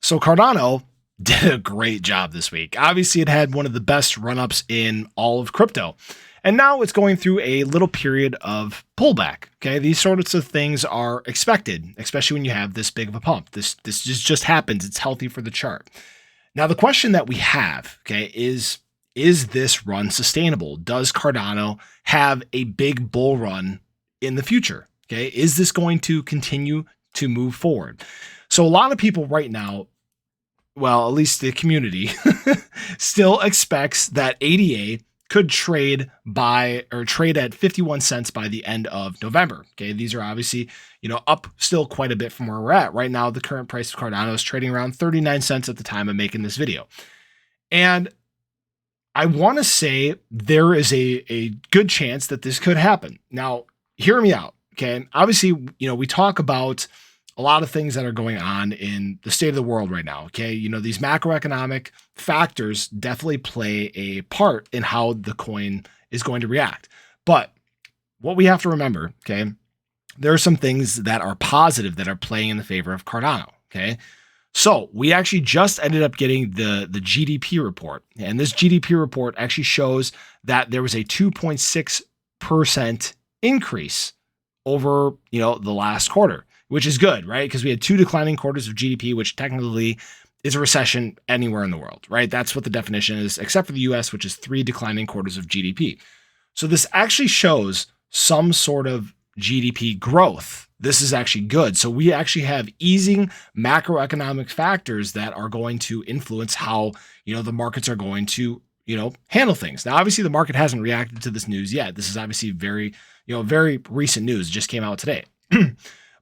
So Cardano did a great job this week. Obviously, it had one of the best run-ups in all of crypto. And now it's going through a little period of pullback. Okay. These sorts of things are expected, especially when you have this big of a pump. This just happens. It's healthy for the chart. Now, the question that we have, okay, is this run sustainable? Does Cardano have a big bull run in the future? Okay. Is this going to continue to move forward? So a lot of people right now, well, at least the community still expects that ADA could trade at 51 cents by the end of November. Okay. These are obviously, up still quite a bit from where we're at right now. The current price of Cardano is trading around 39 cents at the time of making this video. And I want to say there is a good chance that this could happen. Now, hear me out. Okay. Obviously, we talk about a lot of things that are going on in the state of the world right now. Okay. These macroeconomic factors definitely play a part in how the coin is going to react. But what we have to remember, okay, there are some things that are positive that are playing in the favor of Cardano. Okay. So we actually just ended up getting the GDP report. And this GDP report actually shows that there was a 2.6% increase over, the last quarter, which is good, right? Because we had 2 declining quarters of GDP, which technically is a recession anywhere in the world, right? That's what the definition is, except for the US, which is 3 declining quarters of GDP. So this actually shows some sort of GDP growth. This is actually good. So we actually have easing macroeconomic factors that are going to influence how, the markets are going to, handle things. Now, obviously the market hasn't reacted to this news yet. This is obviously very recent news. It just came out today.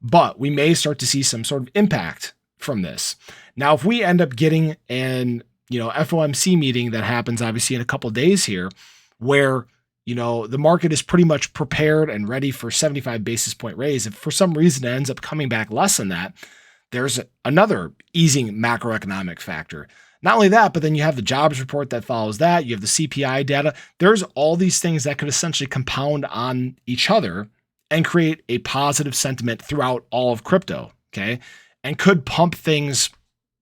But we may start to see some sort of impact from this. Now, if we end up getting an, FOMC meeting that happens obviously in a couple of days here, where, the market is pretty much prepared and ready for 75 basis point raise, if for some reason it ends up coming back less than that, there's another easing macroeconomic factor. Not only that, but then you have the jobs report that follows that. You have the CPI data. There's all these things that could essentially compound on each other and create a positive sentiment throughout all of crypto, okay? And could pump things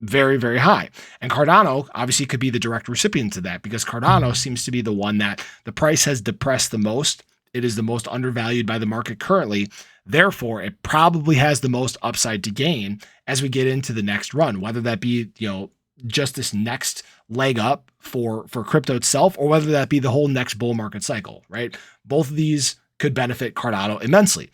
very, very high. And Cardano obviously could be the direct recipient to that, because Cardano seems to be the one that the price has depressed the most. It is the most undervalued by the market currently. Therefore, it probably has the most upside to gain as we get into the next run, whether that be, just this next leg up for crypto itself, or whether that be the whole next bull market cycle, right? Both of these could benefit Cardano immensely.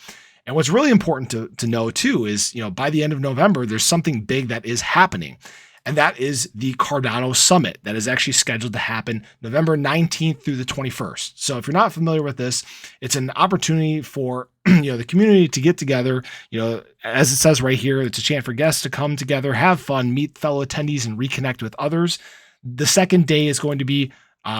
And what's really important to know too is, by the end of November, there's something big that is happening. And that is the Cardano Summit that is actually scheduled to happen November 19th through the 21st. So if you're not familiar with this, it's an opportunity for the community to get together. As it says right here, it's a chance for guests to come together, have fun, meet fellow attendees, and reconnect with others. The second day is going to be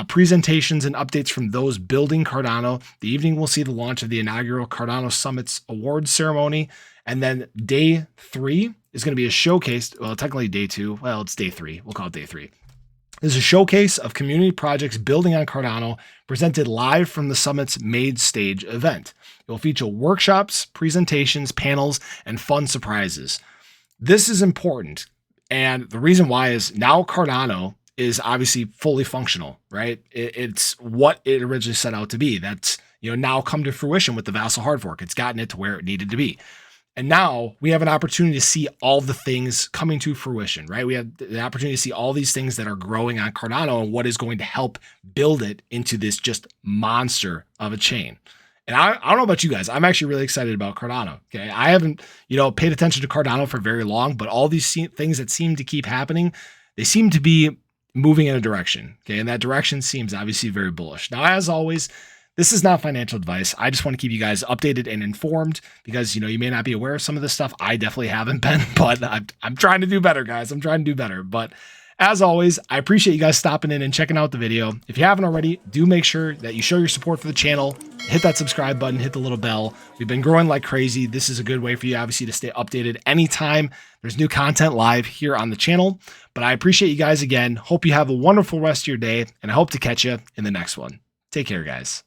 presentations and updates from those building Cardano. The evening will see the launch of the inaugural Cardano Summit's awards ceremony. And then day 3 is going to be a showcase. Well, technically day 2. Well, it's day 3. We'll call it day 3. This is a showcase of community projects building on Cardano, presented live from the Summit's main stage event. It will feature workshops, presentations, panels, and fun surprises. This is important. And the reason why is now Cardano is obviously fully functional, right? It's what it originally set out to be. That's, now come to fruition with the Vassal hard fork. It's gotten it to where it needed to be. And now we have an opportunity to see all the things coming to fruition, right? We have the opportunity to see all these things that are growing on Cardano and what is going to help build it into this just monster of a chain. And I don't know about you guys. I'm actually really excited about Cardano. Okay. I haven't, paid attention to Cardano for very long, but all these things that seem to keep happening, they seem to be moving in a direction. Okay. And that direction seems obviously very bullish. Now, as always, this is not financial advice. I just want to keep you guys updated and informed because, you may not be aware of some of this stuff. I definitely haven't been, but I'm trying to do better, guys. I'm trying to do better. But as always, I appreciate you guys stopping in and checking out the video. If you haven't already, do make sure that you show your support for the channel. Hit that subscribe button, hit the little bell. We've been growing like crazy. This is a good way for you, obviously, to stay updated anytime there's new content live here on the channel. But I appreciate you guys again. Hope you have a wonderful rest of your day, and I hope to catch you in the next one. Take care, guys.